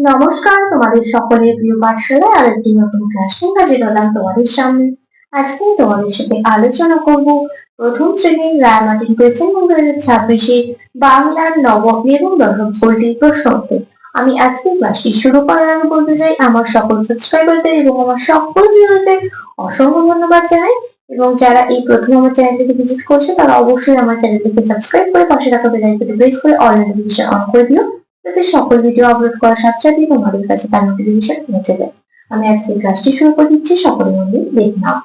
নমস্কার, তোমাদের সকলের প্রিয় পাঠশালায় আরেকটি নতুন ক্লাস নিয়ে হাজির হলাম তোমাদের সামনে। আজকে তোমাদের সাথে আলোচনা করব প্রথম শ্রেণীর রায়মার্টিন কোয়েশ্চেন ব্যাংক 2026 বাংলার নবম এবং দশম স্কুলটির প্রশ্ন উত্তর। আমি আজকে ক্লাসটি শুরু করার আগে বলতে চাই, আমার সকল সাবস্ক্রাইবারদের এবং আমার সকল ভিউয়ারদের অসংখ্য ধন্যবাদ জানাই, এবং যারা এই প্রথম আমার চ্যানেলটিকে ভিজিট করছে তারা অবশ্যই আমার চ্যানেলটিকে সাবস্ক্রাইব করে পাশে থাকা বেল আইকনটি প্রেস করে অল নোটিফিকেশন অন করে দিও, যাতে সকল ভিডিও আপলোড করার সাথে সাথে তোমাদের কাছে তার নোটিফিকেশন পৌঁছে যায়। আমি আজকে ক্লাসটি শুরু করে দিচ্ছি, সকলে মন দিয়ে দেখে নাও।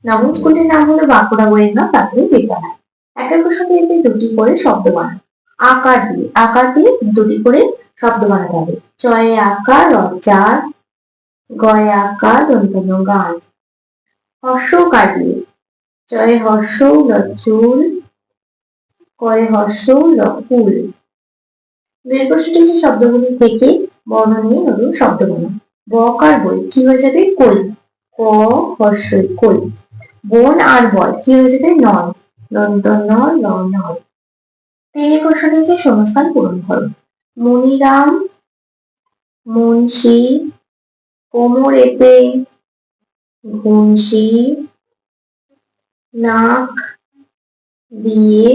নবম স্কুলটির নাম হলো বাঁকুড়া গোয়েন্দা প্রাথমিক বিদ্যালয়। একের প্রশ্নটি এতে দুটি করে শব্দ বানাও। আকার দিয়ে দুটি করে শব্দ বানাতে হবে। চয়ে আকার রজার, গয়ে আকার দন্তন্য গান। হর্ষকার দিয়ে চয়ে হর্ষ লচুল, কয়ে হর্ষ লকুল। দুই প্রশ্নটি যে শব্দগুলি থেকে বর্ণ নিয়ে নতুন শব্দ বানাও। বকার বই কি হয়ে যাবে? কই। ক হর্ষই কই। বন আর বল কি হয়ে যাবে? নয়। দন্ত ন ল নয়। তিন প্রশ্নটি যে শূন্যস্থান পূরণ করো। মনিরাম, মুন্সি, কোমরেতে, ঘুনসি, নাক দিয়ে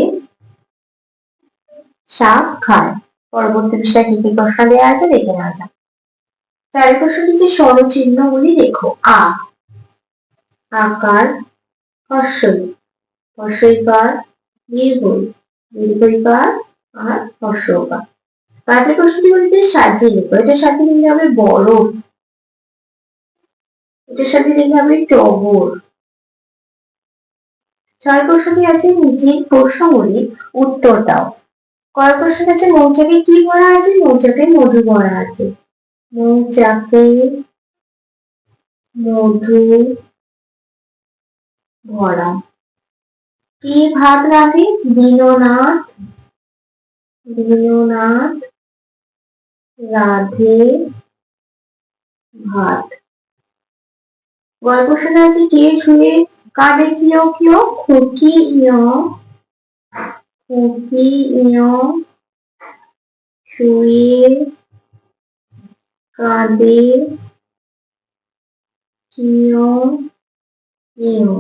শাক খায়। পরবর্তী পৃষ্ঠায় কি কি প্রশ্ন দেওয়া আছে দেখে নেওয়া যাক। চার প্রশ্নটি যে স্বরচিহ্নগুলি লেখো। আকার, হর্ষইকার, দীর্ঘইকার আর হর্ষকার। পাঁচের প্রশ্নটি বলছে সাজিয়ে লেখো। এটার সাথে লিখতে হবে বরফ, এটার সাথে লিখতে হবে টগর। ছয় প্রশ্নটি আছে নিচের প্রশ্নগুলি উত্তর দাও। কয় প্রশ্ন আছে? মৌচাকে কি ভরা আছে? মৌচাকে মধু ভরা আছে। মৌচাকে মধু ভরা। কি ভাত রাধে? দীননাথ রাধে ভাত। গল্প শোনা আছে কে শুয়ে কাঁদে কিয় কিয়? খুকি শুয়ে কাঁদে কিয় কিয়।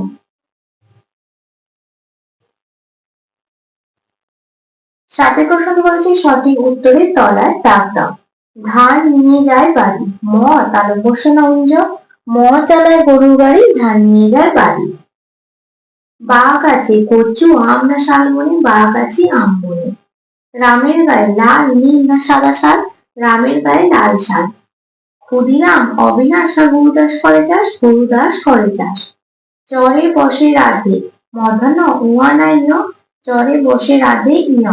সাথে প্রশ্নটি বলেছে সঠিক উত্তরের তলায় দাগ দাও। ধান নিয়ে যায় বাড়ি। ম তালে বসে না উঞ্জ, ম চালায় গরুর গাড়ি, ধান নিয়ে যায় বাড়ি। বাঘ আছে কচু আম না শালবনে, বাঘ আছে আম বনে। রামের গায়ে লাল নীল না সাদা শাল, রামের গায়ে লাল শাল। ক্ষুদিরাম অবিনাশ না গুরুদাস করে চাষ, গুরুদাস করে চাষ। চরে বসে রাধে মধ্যাহ্ন উয়া নাই ন, চরে বসে রাধে ইয়।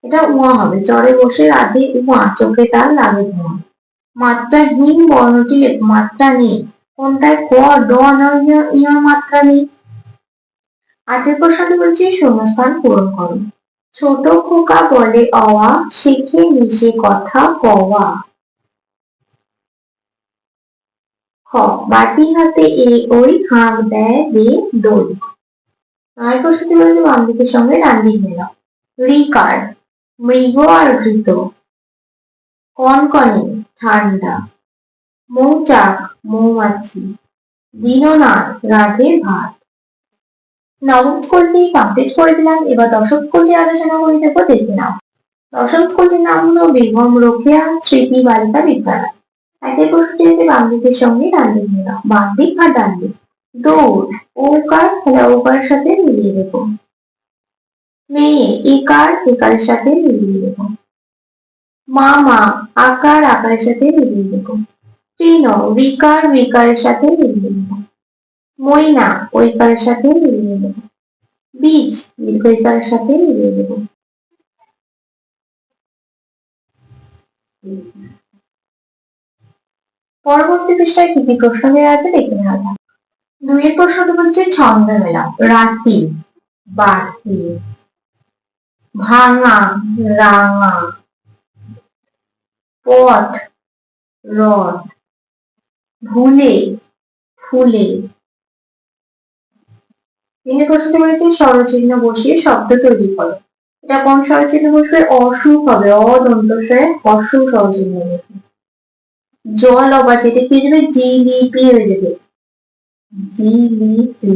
এটা উয়া হবে। চরে বসে রাধে উয়া, চোখে তার লাগে ধোঁয়া। মাত্রাহীন বর্ণটি লেখো। মাত্রা নেই কোনটায়? ক ড ন ইয় মাত্রা নেই। আটের প্রশ্নটি বলছি শূন্যস্থান পূরণ করো। ছোট খোকা বলে অওয়া, শেখে মিশে কথা কওয়া। খ বাটি হাতে ওই, হাঁক দেয় রে দই। নয় প্রশ্নটি বলেছে বাম দিকের সঙ্গে ডান দিক মেলাও। রিকার মৃগ আর ঘৃত। কনকনে ঠান্ডা। মৌচাক মৌমাছি। দীননাথ রাধে ভাত। নবম স্কুলটি কমপ্লিট করে দিলাম, এবার দশম স্কুলটি আলোচনা করে দেবো, দেখে নাও। দশম স্কুলটির নাম হলো বেগম রোকেয়া স্মৃতি বালিকা বিদ্যালয়। একের প্রশ্নটি আছে বাম দিকের সঙ্গে ডান দিক মেলাও। বাম দিক আর ডান দিক। দৌড় ওকার, তাহলে ওকার সাথে মিলিয়ে দেবো। মেয়ে একারের সাথে মিলিয়ে দেবো। মামা আকারের সাথে মিলিয়ে দেবো। তৃণ বিকারের সাথে মিলিয়ে দেবো। ময়না ঐকারের সাথে মিলিয়ে দেবো। বীজ দীর্ঘইকারের সাথে মিলিয়ে দেবো। পরবর্তী পৃষ্ঠায় কি কি প্রশ্ন দেওয়া আছে দেখে নেওয়া যাক। দুইয়ের প্রশ্নটি বলছে ছন্দ মেলাও। রাতি বাতি, ভাঙা রাঙা, পথ রথ, ভুলে ফুলে। তিনের প্রশ্নটি বলেছে স্বরচিহ্ন বসিয়ে শব্দ তৈরি করো। এটা কোন স্বরচিহ্ন বসবে? অসুখ হবে। অদন্তস্বয়ে অসুখ স্বরচিহ্ন বসবে। জল অবা যেটা পেয়ে যাবে জিলিপি হয়ে যাবে, জিলিপি।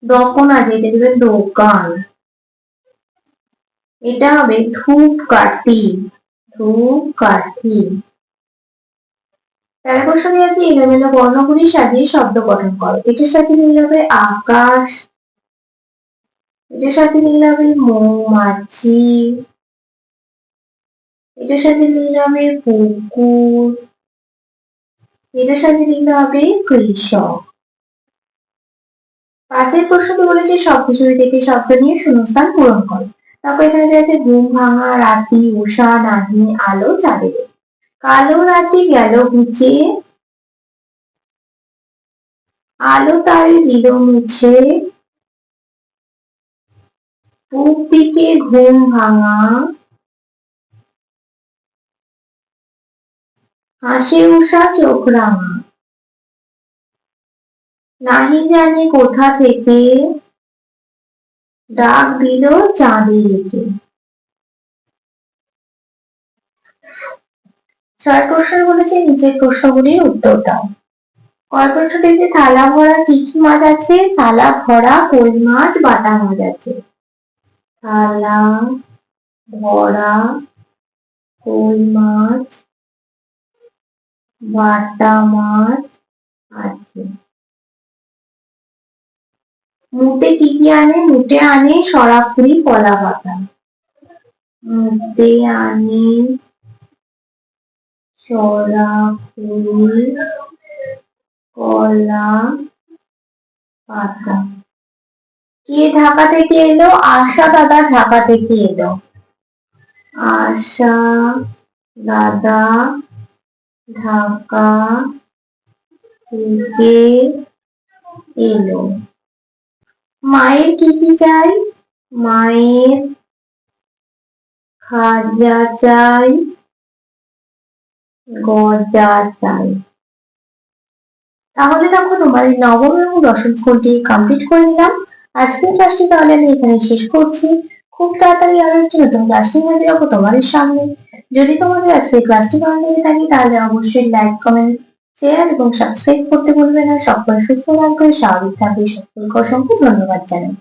দোকান আছে, এটা দেবে দোকান। এটা হবে ধূপকাঠি, ধূপকাঠি। তার প্রশ্নে আছে এলোমেলো বর্ণগুলি সাজিয়ে শব্দ গঠন করো। এটার সাথে মিল হবে আকাশ, এটার সাথে মিল হবে মৌমাছি, এটার সাথে মিল হবে পুকুর, এটার সাথে মিল হবে কৃষক। পাঁচের প্রশ্নটি বলেছে সবকিছু থেকে শব্দ নিয়ে শূন্যস্থান পূরণ করো। তারপর এখানে রয়েছে ঘুম ভাঙা, রাতি, উষা, নাহি, আলো, চাঁদের। কালো রাতে গেল ঘুচে, আলো তার দিল মুছে, পূব দিকে ঘুম ভাঙা, হাসে উষা চোখ রাঙা, নাহি জানে কোথা থেকে ডাক দিল চাঁদেরকে। ছয় প্রশ্ন বলেছে নিচের প্রশ্নগুলির উত্তর দাও। কয় প্রশ্নটিতে থালা ভরা কি কি মাছ আছে? থালা ভরা কই মাছ, বাটা মাছ আছে। থালা ভরা কই মাছ, বাটা মাছ আছে। মুটে কি কি আনে? মুটে আনে সরাপুরি, কলা পাতা। মুটে আনে সরাপুরি, কলা পাতা। কে ঢাকা থেকে এলো? আশা দাদা ঢাকা থেকে এলো। আশা দাদা ঢাকা থেকে এলো। মায়ের কি কি চাই? মায়ের খাজা চাই, গজা চাই। তাহলে দেখো তোমাদের নবম এবং দশম স্কুলটি কমপ্লিট করে নিলাম। আজকের ক্লাসটি তাহলে আমি এখানে শেষ করছি। খুব তাড়াতাড়ি আরো একটি নতুন ক্লাস নিয়ে হাজির হবো তোমাদের সামনে। যদি তোমাদের আজকের ক্লাসটি ভালো লেগে থাকে তাহলে অবশ্যই লাইক, কমেন্ট, শেয়ার এবং সাবস্ক্রাইব করতে ভুলবে না। সকল সুস্থ থাকবে, স্বাভাবিক থাকবে। সকলকে অসংখ্য ধন্যবাদ জানাই।